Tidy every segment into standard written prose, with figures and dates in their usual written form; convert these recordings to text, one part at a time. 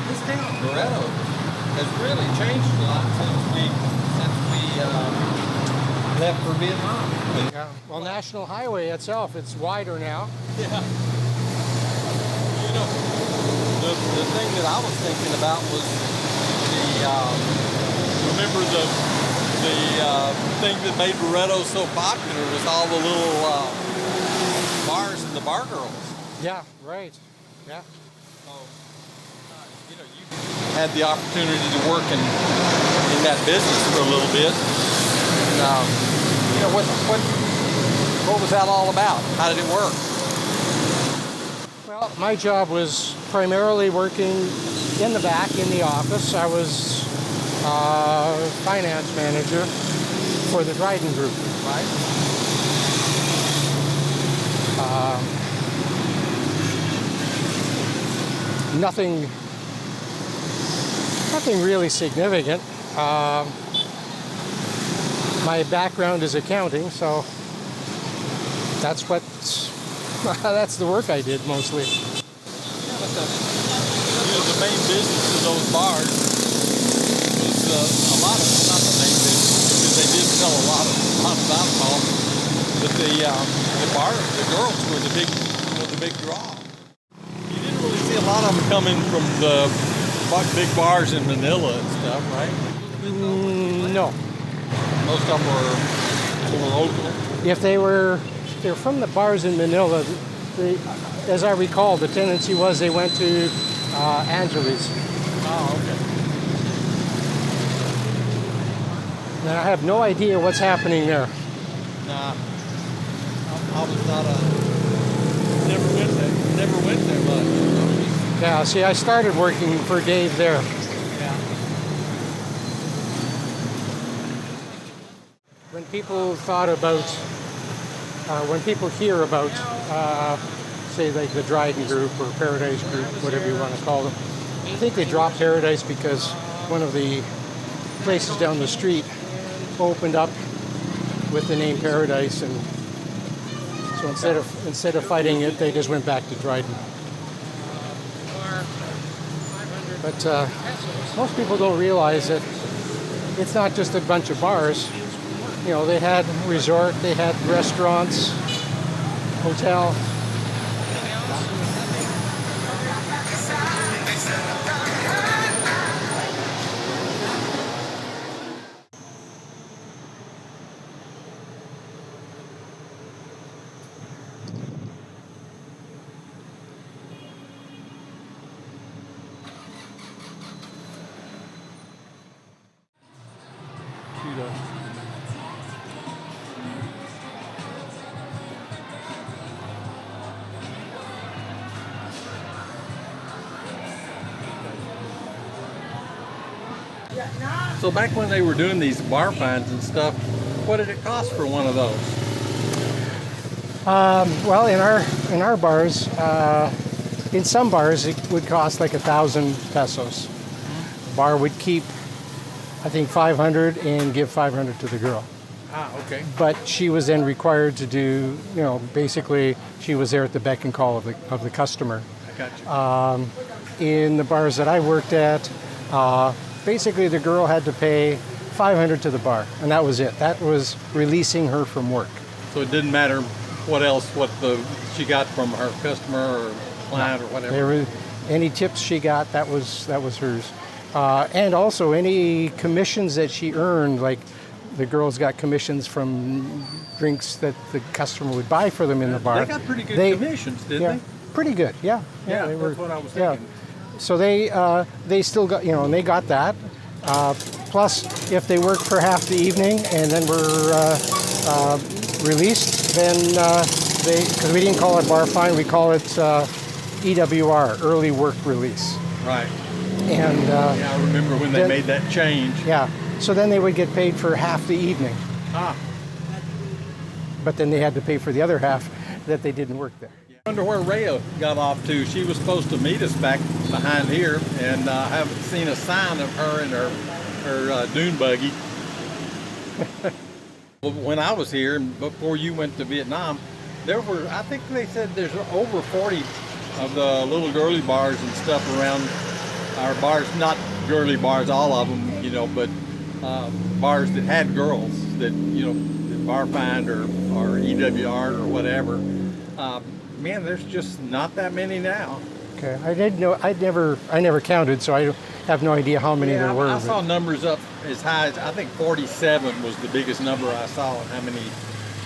this town, Barretto, has really changed a lot since we left for Vietnam. Yeah. Well, National Highway itself, it's wider now. Yeah. You know, the thing that I was thinking about was remember the thing that made Barretto so popular was all the little bars and the bar girls. Yeah, right. Yeah. So, you know, you had the opportunity to work in that business for a little bit. And, you know, what was that all about? How did it work? Well, my job was primarily working in the back in the office. I was finance manager for the Dryden Group. Right. Nothing really significant. My background is accounting, so that's that's the work I did mostly. Yeah, but the main business of those bars was a lot of, well, not the main business, because they did sell a lot of alcohol, but the girls were the big draw. You didn't really see a lot of them coming from the big bars in Manila and stuff, right? No. Most of them were local. If they're from the bars in Manila, as I recall, the tendency was they went to Angeles. Oh, okay. And I have no idea what's happening there. Nah, I was not never went there much. Yeah, see, I started working for Dave there. Yeah. When people hear about, say, like the Dryden Group or Paradise Group, whatever you want to call them, I think they dropped Paradise because one of the places down the street opened up with the name Paradise, and so instead of fighting it, they just went back to Dryden. But most people don't realize that it's not just a bunch of bars. You know, they had resort, they had restaurants, hotel. So back when they were doing these bar fines and stuff, what did it cost for one of those? Well, in our bars, in some bars it would cost like 1,000 pesos. The bar would keep, I think, 500 and give 500 to the girl. Ah, okay. But she was then required to do, you know, basically she was there at the beck and call of the customer. I got you. In the bars that I worked at, basically the girl had to pay 500 to the bar, and that was it. That was releasing her from work. So it didn't matter what she got from her customer or client or whatever. Any tips she got, that was hers. And also any commissions that she earned, like the girls got commissions from drinks that the customer would buy for them in the bar. They got pretty good commissions, didn't they? Pretty good, yeah. Yeah, they that's what I was thinking. So they still got, you know, and they got that. Plus, if they worked for half the evening and then were released, then because we didn't call it bar fine, we call it EWR, early work release. Right. And yeah, I remember when they made that change. Yeah. So then they would get paid for half the evening. Ah. But then they had to pay for the other half that they didn't work there. I wonder where Rhea got off to. She was supposed to meet us back behind here, and I haven't seen a sign of her in her dune buggy. When I was here, and before you went to Vietnam, there were, I think they said there's over 40 of the little girly bars and stuff around our bars, not girly bars, all of them, you know, but bars that had girls that, you know, that Bar Find or EWR or whatever. Man, there's just not that many now. Okay, I didn't know. I never counted, so I have no idea how many there were. I saw numbers up as high as, I think 47 was the biggest number I saw, and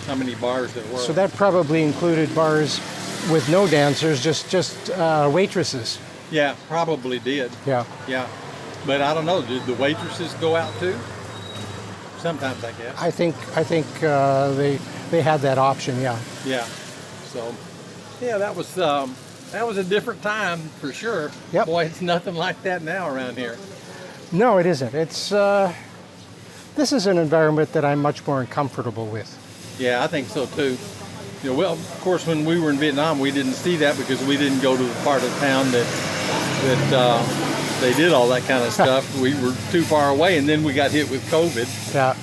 how many bars there were. So that probably included bars with no dancers, just waitresses. Yeah, probably did. Yeah. Yeah, but I don't know. Did the waitresses go out too? Sometimes, I guess. I think they had that option. Yeah. Yeah. So, yeah, that was a different time for sure. Yep. Boy, it's nothing like that now around here. No, it isn't. It's this is an environment that I'm much more comfortable with. Yeah, I think so too. You know, well, of course, when we were in Vietnam, we didn't see that because we didn't go to the part of town that they did all that kind of stuff. We were too far away, and then we got hit with COVID. Yeah,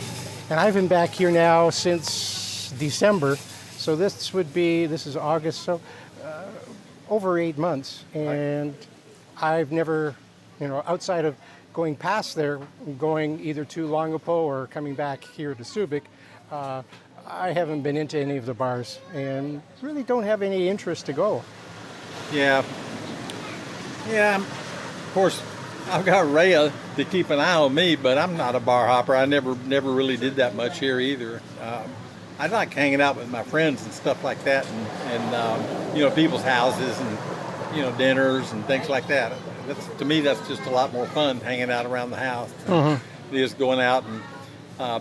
and I've been back here now since December, so this is August, so over 8 months, and I've never, you know, outside of going past there, going either to Longapo or coming back here to Subic, I haven't been into any of the bars and really don't have any interest to go. Yeah. Yeah. Of course, I've got Rhea to keep an eye on me, but I'm not a bar hopper. I never really did that much here either. I like hanging out with my friends and stuff like that, and you know, people's houses and, you know, dinners and things like that. To me, that's just a lot more fun hanging out around the house. It is going out and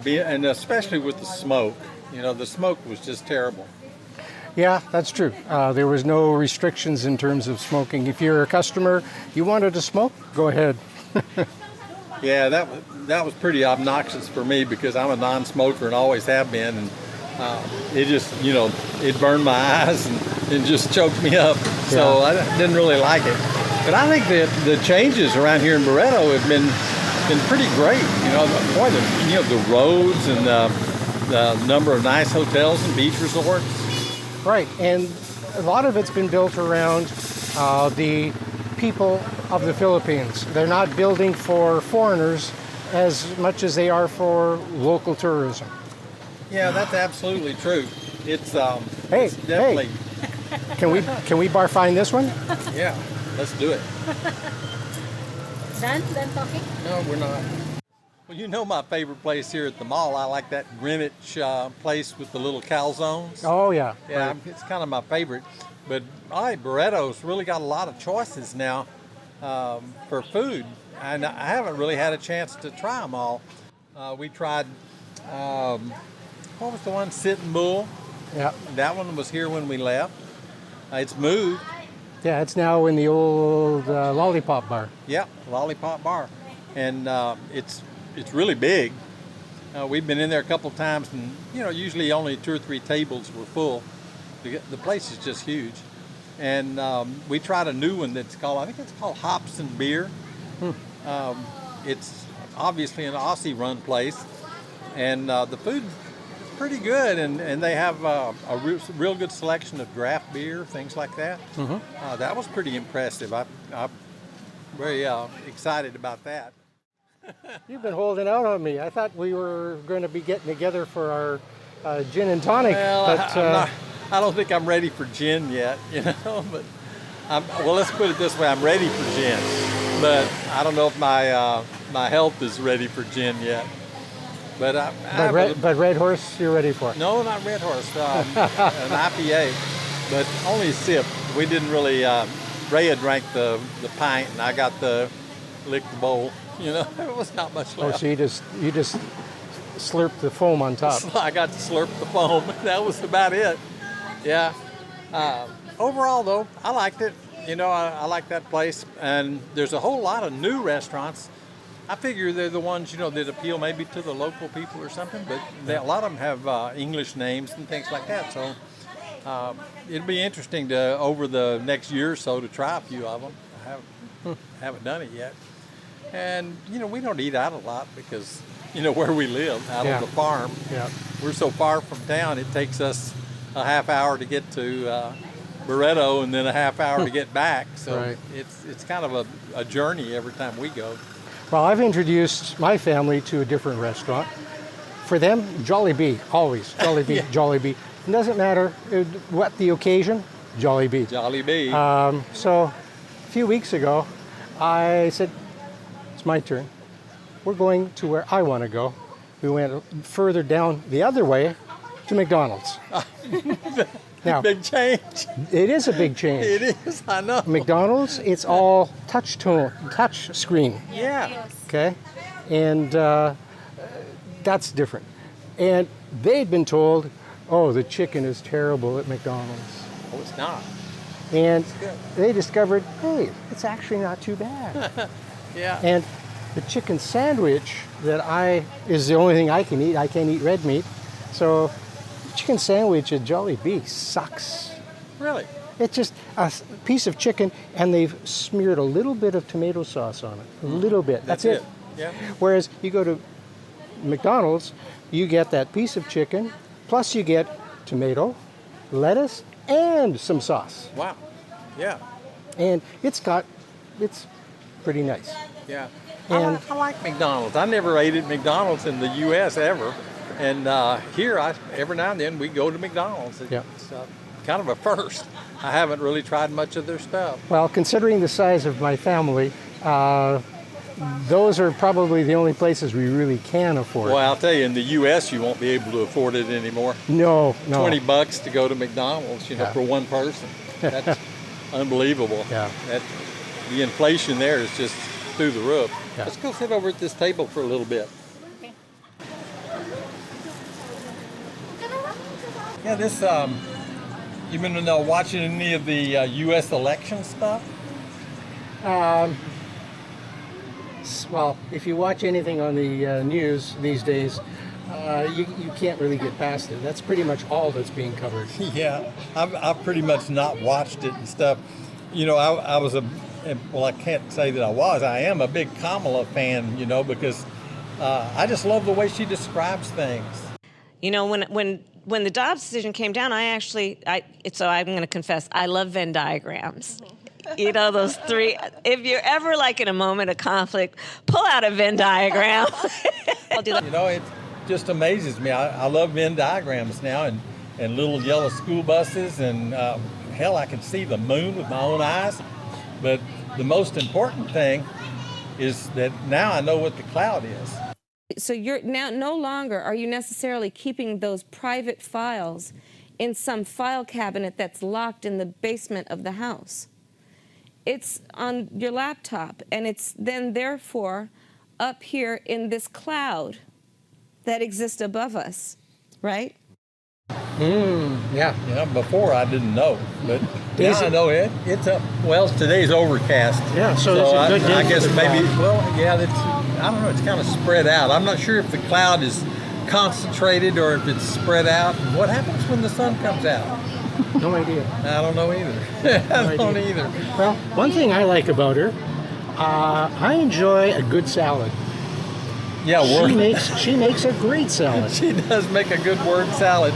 and especially with the smoke. You know, the smoke was just terrible. Yeah, that's true. There was no restrictions in terms of smoking. If you're a customer, you wanted to smoke, go ahead. Yeah, that was pretty obnoxious for me because I'm a non-smoker and always have been, and it just, you know, it burned my eyes and just choked me up. So I didn't really like it. But I think that the changes around here in Barretto have been pretty great. You know, boy, the roads and the number of nice hotels and beach resorts. Right, and a lot of it's been built around the people of the Philippines. They're not building for foreigners as much as they are for local tourism. Yeah, that's absolutely true. It's Hey, it's definitely. Can we bar find this one? Yeah, let's do it. Done talking? No, we're not. Well, you know my favorite place here at the mall. I like that Greenwich place with the little calzones. Oh yeah. Yeah, right. it's kind of my favorite. But Barretto's really got a lot of choices now for food, and I haven't really had a chance to try them all. We tried, what was the one? Sitting Bull. Yeah. That one was here when we left. It's moved. Yeah, it's now in the old Lollipop Bar. Yep, Lollipop Bar, and it's really big. We've been in there a couple of times, and usually only 2 or 3 tables were full. The place is just huge, and we tried a new one that's called, I think it's called Hops and Beer. It's obviously an Aussie-run place, and the food is pretty good, and they have a real good selection of draft beer, things like that. That was pretty impressive. I'm very excited about that. You've been holding out on me. I thought we were going to be getting together for our gin and tonic. Well, but, I don't think I'm ready for gin yet, but well, let's put it this way, I'm ready for gin, but I don't know if my health is ready for gin yet. But Red Horse, you're ready for it? No, not Red Horse, an IPA, but only a sip. We didn't really, Rhea drank the pint and I got licked the bowl. It was not much left. Oh, so you just slurped the foam on top. I got to slurp the foam. That was about it. Yeah. Overall, though, I liked it. I like that place. And there's a whole lot of new restaurants. I figure they're the ones, that appeal maybe to the local people or something. But a lot of them have English names and things like that. So it'll be interesting over the next year or so to try a few of them. I haven't done it yet. And, we don't eat out a lot because, where we live, out on the farm. Yeah. We're so far from town, it takes us a half hour to get to Barretto and then a half hour to get back. So Right. it's kind of a journey every time we go. Well, I've introduced my family to a different restaurant. For them, Jollibee, always. Jollibee, Yeah. Jollibee. It doesn't matter what the occasion, Jollibee. Jollibee. So a few weeks ago, I said, it's my turn. We're going to where I want to go. We went further down the other way to McDonald's. Now, Big change. it is a big change. It is, I know. McDonald's, it's all touch screen, Yeah. okay? And that's different. And they'd been told, oh, the chicken is terrible at McDonald's. Oh, it's not. And good. they discovered, hey, it's actually not too bad. Yeah. And the chicken sandwich is the only thing I can eat. I can't eat red meat. So the chicken sandwich at Jollibee sucks. Really? It's just a piece of chicken, and they've smeared a little bit of tomato sauce on it. A little bit. That's it. Yeah. Whereas you go to McDonald's, you get that piece of chicken, plus you get tomato, lettuce, and some sauce. Wow. Yeah. And it's pretty nice. Yeah. And- I like McDonald's. I never ate at McDonald's in the U.S. ever. And here, every now and then, we go to McDonald's. It's Yeah. kind of a first. I haven't really tried much of their stuff. Well, considering the size of my family, those are probably the only places we really can afford. Well, I'll tell you, in the U.S., you won't be able to afford it anymore. No. $20 to go to McDonald's, Yeah. for one person. That's unbelievable. Yeah. The inflation there is just through the roof. Yeah. Let's go sit over at this table for a little bit. Yeah, this, you been watching any of the U.S. election stuff? Well, if you watch anything on the news these days, you can't really get past it. That's pretty much all that's being covered. Yeah, I've pretty much not watched it and stuff. I was I can't say that I am a big Kamala fan, because I just love the way she describes things. When the Dobbs decision came down, so I'm going to confess, I love Venn diagrams. Those three. If you're ever like in a moment of conflict, pull out a Venn diagram. I'll do that. It just amazes me. I love Venn diagrams now and little yellow school buses and hell, I can see the moon with my own eyes. But the most important thing is that now I know what the cloud is. So you're now no longer are you necessarily keeping those private files in some file cabinet that's locked in the basement of the house. It's on your laptop, and it's then therefore up here in this cloud that exists above us, right? Yeah. Before I didn't know, but Is now I it- know it. It's up. Well, today's overcast. Yeah, so that's a good day I for guess the maybe. cloud. Well, yeah, I don't know. It's kind of spread out. I'm not sure if the cloud is concentrated or if it's spread out. What happens when the sun comes out? No idea. I don't know either. I don't idea. either. Well, one thing I like about her, I enjoy a good salad. Yeah, She makes a great salad. She does make a good word salad.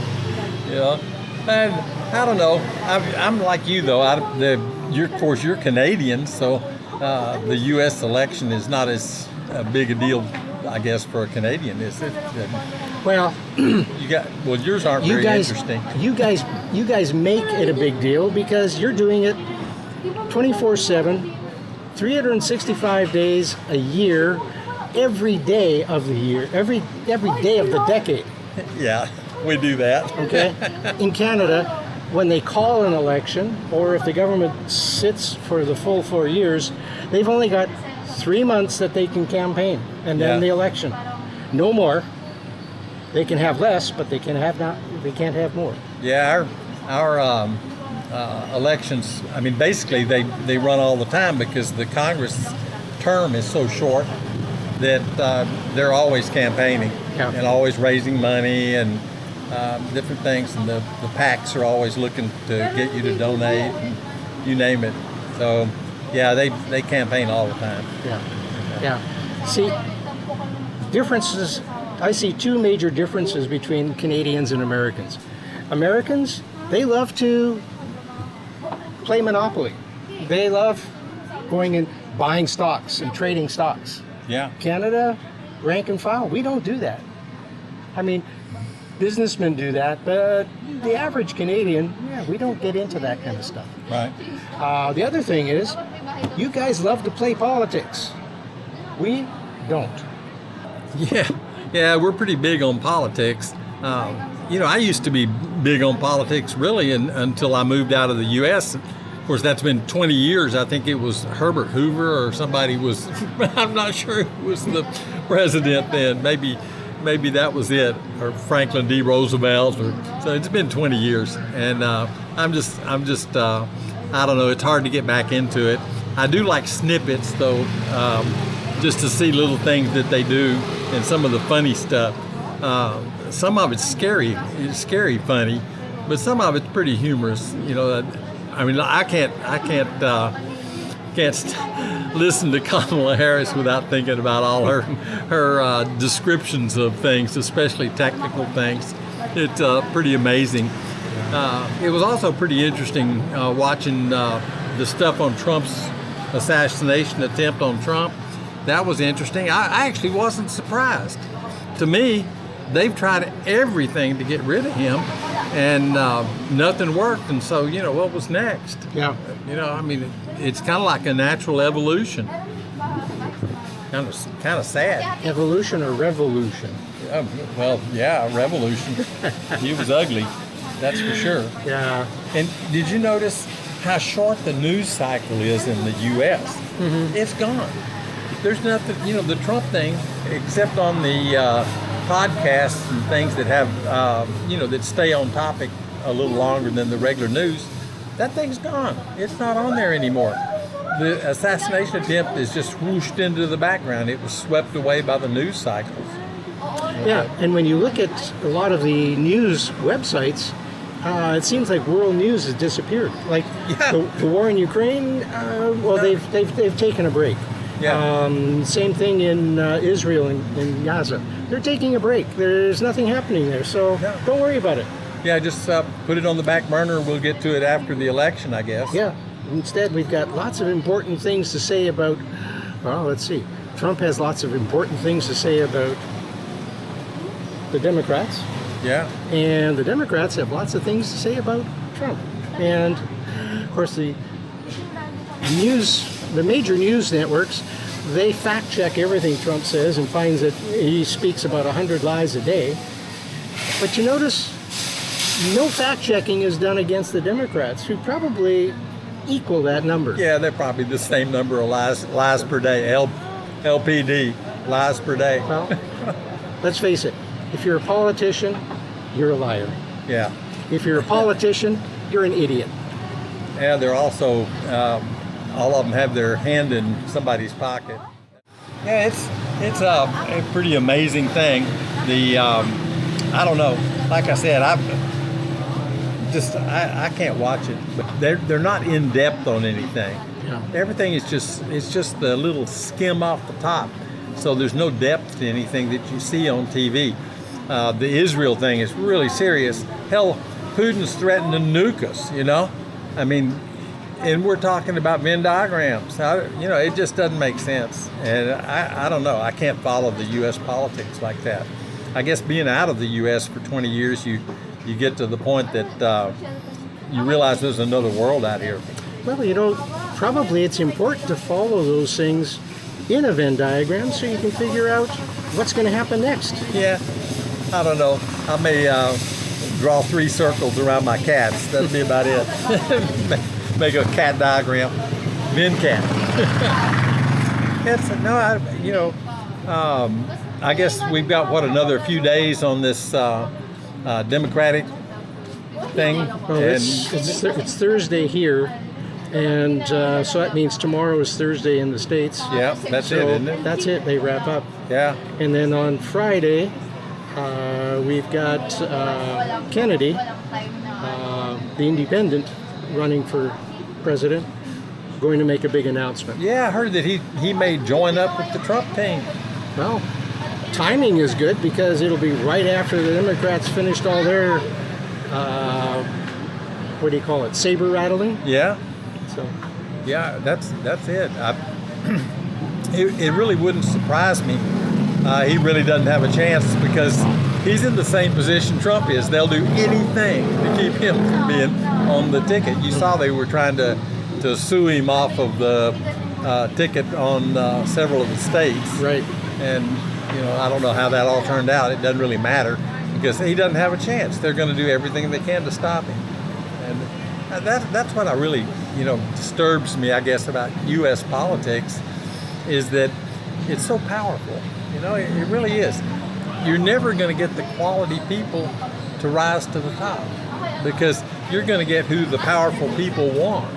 And I don't know. I'm like you though. Of course, you're Canadian, so the U.S. election is not as big a deal, I guess, for a Canadian, is it? Well, Yours aren't very interesting. You guys make it a big deal because you're doing it 24/7, 365 days a year, every day of the year, every day of the decade. Yeah, we do that. Okay? In Canada, when they call an election, or if the government sits for the full 4 years, they've only got 3 months that they can campaign, and then Yeah. the election. No more. They can have less, but they can't have more. Yeah, our elections. I mean, basically, they run all the time because the Congress term is so short that they're always campaigning Yeah. and always raising money and different things, and the PACs are always looking to get you to donate, and you name it. So, yeah, they campaign all the time. Yeah. See, differences. I see two major differences between Canadians and Americans. Americans, they love to play Monopoly. They love going and buying stocks and trading stocks. Yeah. Canada, rank and file, we don't do that. I mean, businessmen do that, but the average Canadian, we don't get into that kind of stuff. Right. The other thing is, you guys love to play politics. We don't. Yeah, we're pretty big on politics. I used to be big on politics really until I moved out of the U.S. Of course, that's been 20 years. I think it was Herbert Hoover or somebody was, I'm not sure who was the president then. Maybe that was it, or Franklin D. Roosevelt. So it's been 20 years, and I'm just I don't know. It's hard to get back into it. I do like snippets though, just to see little things that they do and some of the funny stuff. Some of it's scary funny, but some of it's pretty humorous. I mean, I can't listen to Kamala Harris without thinking about all her descriptions of things, especially technical things. It's pretty amazing. It was also pretty interesting watching the stuff on Trump's assassination attempt on Trump. That was interesting. I actually wasn't surprised. To me, they've tried everything to get rid of him, and nothing worked. And so, what was next? Yeah. I mean, it's kind of like a natural evolution. Kind of sad. Evolution or revolution? Revolution. He was ugly, that's for sure. Yeah. And did you notice how short the news cycle is in the U.S.? Mm-hmm. It's gone. There's nothing, the Trump thing, except on the podcasts and things that have, that stay on topic a little longer than the regular news. That thing's gone. It's not on there anymore. The assassination attempt is just whooshed into the background. It was swept away by the news cycles. Yeah, and when you look at a lot of the news websites, it seems like world news has disappeared. Like the war in Ukraine, they've taken a break. Yeah. Same thing in Israel and Gaza. They're taking a break. There's nothing happening there, so don't worry about it. Yeah, just put it on the back burner. We'll get to it after the election, I guess. Yeah. Instead, we've got lots of important things to say about, let's see. Trump has lots of important things to say about the Democrats. Yeah. And the Democrats have lots of things to say about Trump. And, of course, the major news networks, they fact check everything Trump says and finds that he speaks about 100 lies a day. But you notice no fact checking is done against the Democrats, who probably equal that number. Yeah, they're probably the same number of lies per day. LPD, lies per day. Well, let's face it. If you're a politician, you're a liar. Yeah. If you're a politician, you're an idiot. Yeah, they're also, all of them have their hand in somebody's pocket. Yeah, it's a pretty amazing thing. I don't know. Like I said, I can't watch it. But they're not in depth on anything. Yeah. Everything is just the little skim off the top. So there's no depth to anything that you see on TV. The Israel thing is really serious. Hell, Putin's threatened to nuke us. I mean, and we're talking about Venn diagrams. It just doesn't make sense. And I don't know. I can't follow the U.S. politics like that. I guess being out of the U.S. for 20 years, you get to the point that you realize there's another world out here. Well, probably it's important to follow those things in a Venn diagram so you can figure out what's going to happen next. Yeah, I don't know. I may draw 3 circles around my cats. That'll be about it. Make a cat diagram. Venn cat. I guess we've got, another few days on this Democratic thing. Well, it's Thursday here, and so that means tomorrow is Thursday in the States. Yeah, that's it, isn't it? That's it. They wrap up. Yeah. And then on Friday, we've got Kennedy, the independent, running for president, going to make a big announcement. Yeah, I heard that he may join up with the Trump team. Well, timing is good because it'll be right after the Democrats finished all their, saber rattling. Yeah. So Yeah, that's it. It really wouldn't surprise me. He really doesn't have a chance because he's in the same position Trump is. They'll do anything to keep him from being on the ticket. You saw they were trying to sue him off of the ticket on several of the states. right. And, I don't know how that all turned out. It doesn't really matter because he doesn't have a chance. They're going to do everything they can to stop him. And that's what I really, disturbs me, I guess, about U.S. politics is that it's so powerful. It really is. You're never going to get the quality people to rise to the top because you're going to get who the powerful people want.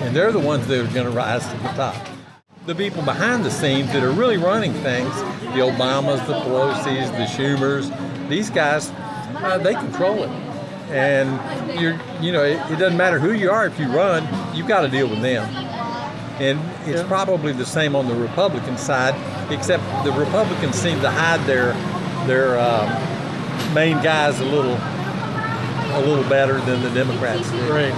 And they're the ones that are going to rise to the top. The people behind the scenes that are really running things, the Obamas, the Pelosi's, the Schumers, these guys, they control it. And it doesn't matter who you are. If you run, you've got to deal with them. And it's probably the same on the Republican side, except the Republicans seem to hide their main guys a little better than the Democrats do. Right.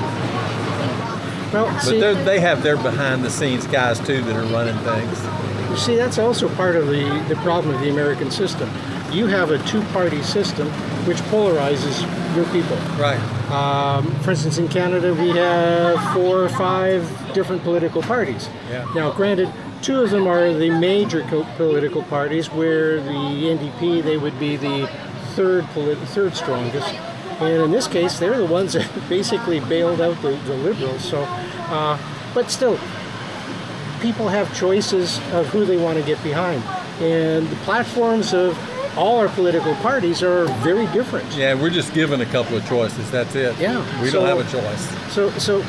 Well, But they have their behind-the-scenes guys too that are running things. you see, that's also part of the problem of the American system. You have a two-party system which polarizes your people. Right. For instance, in Canada, we have 4 or 5 different political parties. Yeah. Now, granted, 2 of them are the major political parties, where the NDP, they would be the third strongest. And in this case, they're the ones that basically bailed out the Liberals. So, but still, people have choices of who they want to get behind. And the platforms of all our political parties are very different. Yeah, we're just given a couple of choices. That's it. Yeah. We don't have a choice. So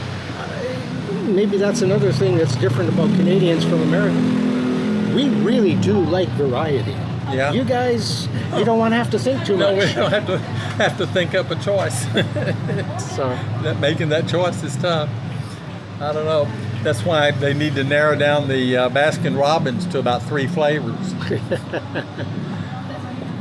maybe that's another thing that's different about Canadians from America. We really do like variety. Yeah. You guys, you don't want to have to think too No, much. we don't have to think up a choice. So Making that choice is tough. I don't know. That's why they need to narrow down the Baskin Robbins to about 3 flavors.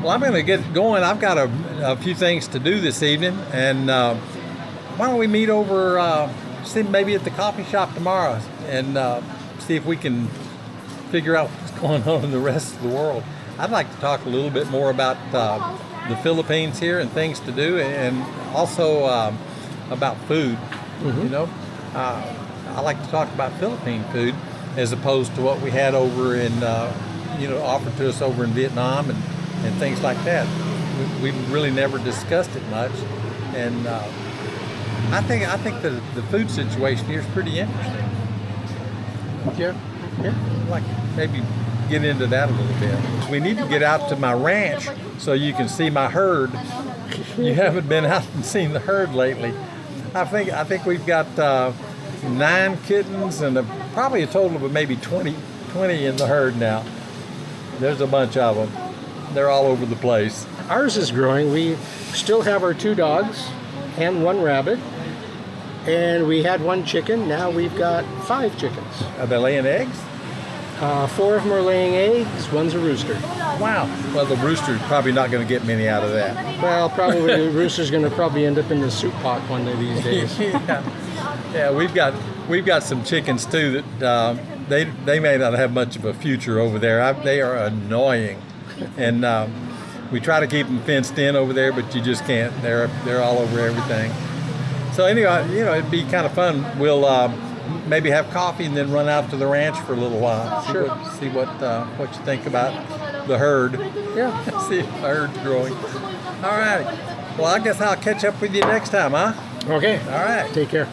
Well, I'm going to get going. I've got a few things to do this evening, and why don't we meet over, see maybe at the coffee shop tomorrow, and see if we can figure out what's going on in the rest of the world. I'd like to talk a little bit more about the Philippines here and things to do, and also about food. Mm-hmm. I like to talk about Philippine food as opposed to what we had over in, offered to us over in Vietnam and things like that. We've really never discussed it much, and I think the food situation here is pretty interesting. yeah. I'd like to maybe get into that a little bit. We need to get out to my ranch so you can see my herd. You haven't been out and seen the herd lately. I think we've got 9 kittens and probably a total of maybe 20 in the herd now. There's a bunch of them. They're all over the place. Ours is growing. We still have our 2 dogs and 1 rabbit. And we had 1 chicken. Now we've got 5 chickens. Are they laying eggs? 4 of them are laying eggs. 1's a rooster. Wow. Well, the rooster's probably not going to get many out of that. Well, probably the rooster's going to probably end up in the soup pot one of these days. Yeah, we've got some chickens too that they may not have much of a future over there. They are annoying, and we try to keep them fenced in over there, but you just can't. They're all over everything. So anyway, it'd be kind of fun. We'll maybe have coffee and then run out to the ranch for a little while. Sure. See what you think about the herd. Yeah. See if the herd's growing. All right. Well, I guess I'll catch up with you next time, huh? Okay. All right. Take care.